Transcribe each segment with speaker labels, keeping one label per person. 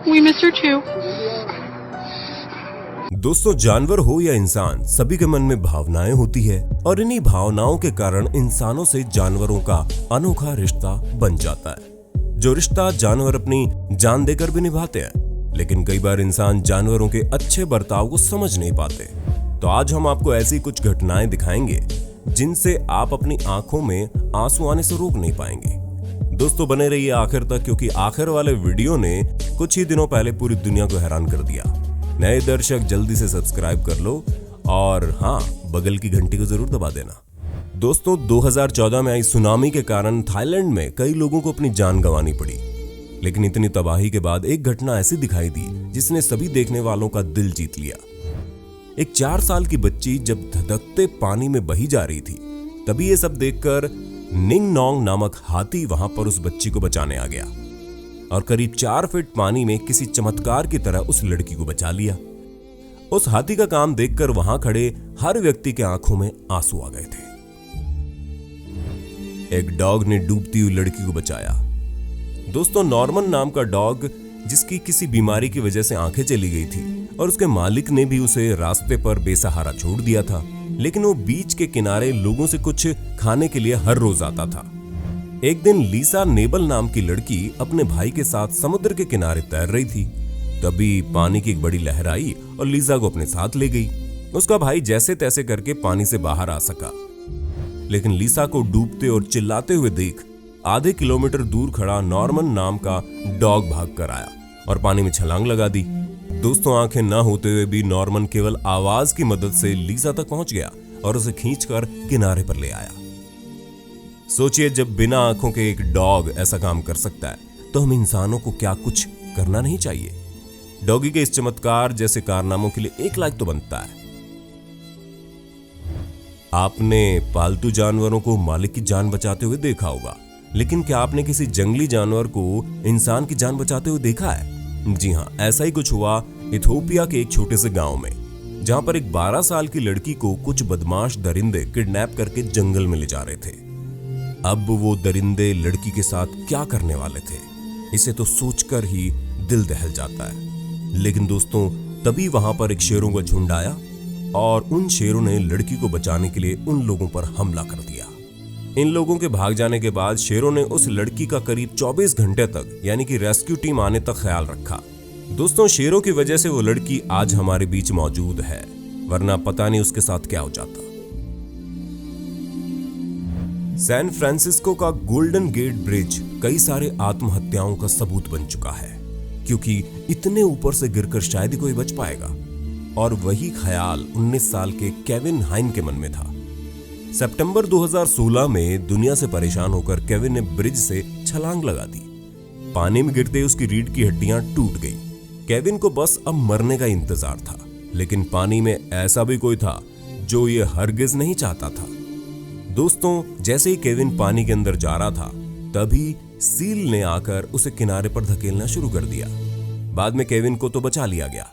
Speaker 1: We missed her too.
Speaker 2: दोस्तों, जानवर हो या इंसान, सभी के मन में भावनाएं होती है और इन्हीं भावनाओं के कारण इंसानों से जानवरों का अनोखा रिश्ता बन जाता है, जो रिश्ता जानवर अपनी जान देकर भी निभाते हैं। लेकिन कई बार इंसान जानवरों के अच्छे बर्ताव को समझ नहीं पाते। तो आज हम आपको ऐसी कुछ घटनाएं दिखाएंगे जिनसे आप अपनी आंखों में आंसू आने से रोक नहीं पाएंगे। दोस्तों, बने रहिए आखिर तक, क्योंकि आखिर वाले वीडियो ने कुछ ही दिनों पहले पूरी दुनिया को हैरान कर दिया। नए दर्शक जल्दी से सब्सक्राइब कर लो और हाँ, बगल की घंटी को जरूर दबा देना। दोस्तों, 2014 में आई सुनामी के कारण थाईलैंड में कई लोगों को अपनी जान गंवानी पड़ी। लेकिन इतनी तबाही के बाद एक घटना ऐसी दिखाई दी जिसने सभी देखने वालों का दिल जीत लिया। एक 4 साल की बच्ची जब धधकते पानी में बही जा रही थी, तभी ये सब देखकर निंग नोंग नामक हाथी वहां पर उस बच्ची को बचाने आ गया और करीब 4 फीट पानी में किसी चमत्कार की तरह उस लड़की को बचा लिया। उस हाथी का काम देखकर वहां खड़े हर व्यक्ति के आंखों में आंसू आ गए थे। एक डॉग ने डूबती हुई लड़की को बचाया। दोस्तों, नॉर्मन नाम का डॉग, जिसकी किसी बीमारी की वजह से आंखें चली गई थी और उसके मालिक ने भी उसे रास्ते पर बेसहारा छोड़ दिया था, लेकिन वो बीच के किनारे लोगों से कुछ खाने के लिए हर रोज आता था। एक दिन लीसा नेबल नाम की लड़की अपने भाई के साथ समुद्र के किनारे तैर रही थी। तभी पानी की एक बड़ी लहर आई और लीसा को अपने साथ ले गई। उसका भाई जैसे तैसे करके पानी से बाहर आ सका, लेकिन लीसा को डूबते और चिल्लाते हुए देख आधे किलोमीटर दूर खड़ा नॉर्मन नाम का डॉग भाग कर आया और पानी में छलांग लगा दी। दोस्तों, आंखें ना होते हुए भी नॉर्मन केवल आवाज की मदद से लीसा तक पहुंच गया और उसे खींचकर किनारे पर ले आया। सोचिए, जब बिना आंखों के एक डॉग ऐसा काम कर सकता है, तो हम इंसानों को क्या कुछ करना नहीं चाहिए? डॉगी के इस चमत्कार जैसे कारनामों के लिए 1 लाइक तो बनता है। आपने पालतू जानवरों को मालिक की जान बचाते हुए देखा होगा, लेकिन क्या आपने किसी जंगली जानवर को इंसान की जान बचाते हुए देखा है? जी हाँ, ऐसा ही कुछ हुआ इथियोपिया के एक छोटे से गांव में, जहां पर एक 12 साल की लड़की को कुछ बदमाश दरिंदे किडनैप करके जंगल में ले जा रहे थे। अब वो दरिंदे लड़की के साथ क्या करने वाले थे, इसे तो सोचकर ही दिल दहल जाता है। लेकिन दोस्तों, तभी वहां पर एक शेरों का झुंड आया और उन शेरों ने लड़की को बचाने के लिए उन लोगों पर हमला कर दिया। इन लोगों के भाग जाने के बाद शेरों ने उस लड़की का करीब 24 घंटे तक, यानी कि रेस्क्यू टीम आने तक ख्याल रखा। दोस्तों, शेरों की वजह से वो लड़की आज हमारे बीच मौजूद है, वरना पता नहीं उसके साथ क्या हो जाता। सैन फ्रांसिस्को का गोल्डन गेट ब्रिज कई सारे आत्महत्याओं का सबूत बन चुका है, क्योंकि इतने ऊपर से गिरकर शायद ही कोई बच पाएगा। और वही ख्याल 19 साल के केविन हाइन के मन में था। सितंबर 2016 में दुनिया से परेशान होकर केविन ने ब्रिज से छलांग लगा दी। पानी में गिरते उसकी रीढ़ की हड्डियां टूट गई। केविन को बस अब मरने का इंतजार था, लेकिन पानी में ऐसा भी कोई था जो ये हरगिज नहीं चाहता था। दोस्तों, जैसे ही केविन पानी के अंदर जा रहा था, तभी सील ने आकर उसे किनारे पर धकेलना शुरू कर दिया। बाद में केविन को तो बचा लिया गया,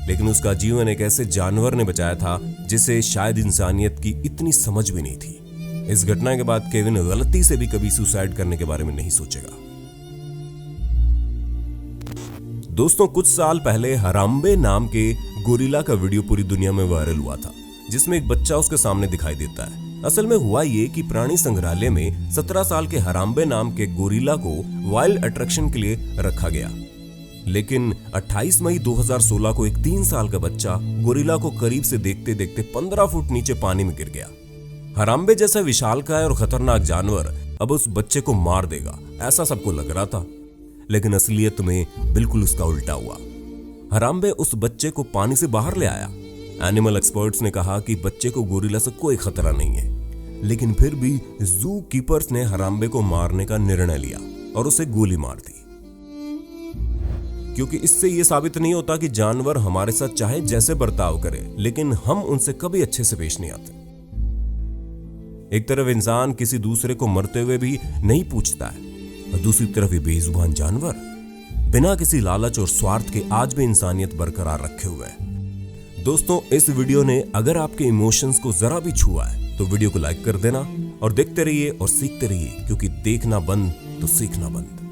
Speaker 2: लेकिन उसका जीवन एक ऐसे जानवर ने बचाया था जिसे शायद इंसानियत की इतनी समझ भी नहीं थी। इस घटना के बाद केविन गलती से भी कभी सुसाइड करने के बारे में नहीं सोचेगा। दोस्तों, कुछ साल पहले हराम्बे नाम के गोरिल्ला का वीडियो पूरी दुनिया में वायरल हुआ था, जिसमें एक बच्चा उसके सामने दिखाई देता है। असल में हुआ ये कि प्राणी संग्रहालय में 17 साल के हराम्बे नाम के गोरिल्ला को वाइल्ड अट्रैक्शन के लिए रखा गया। लेकिन 28 मई 2016 को एक 3 साल का बच्चा गोरिल्ला को करीब से देखते देखते 15 फुट नीचे पानी में गिर गया। हराम्बे जैसा विशालकाय और खतरनाक जानवर अब उस बच्चे को मार देगा, ऐसा सबको लग रहा था, लेकिन असलियत में बिल्कुल उसका उल्टा हुआ। हराम्बे उस बच्चे को पानी से बाहर ले आया। एनिमल एक्सपर्ट्स ने कहा कि बच्चे को गोरिल्ला से कोई खतरा नहीं है, लेकिन फिर भी जू कीपर्स ने हराम्बे को मारने का निर्णय लिया और उसे गोली मार दी, क्योंकि इससे यह साबित नहीं होता कि जानवर हमारे साथ चाहे जैसे बर्ताव करे, लेकिन हम उनसे कभी अच्छे से पेश नहीं आते। एक तरफ इंसान किसी दूसरे को मरते हुए भी नहीं पूछता है, और दूसरी तरफ ये बेजुबान जानवर बिना किसी लालच और स्वार्थ के आज भी इंसानियत बरकरार रखे हुए है। दोस्तों, इस वीडियो ने अगर आपके इमोशंस को जरा भी छुआ है तो वीडियो को लाइक कर देना और देखते रहिए और सीखते रहिए, क्योंकि देखना बंद तो सीखना बंद।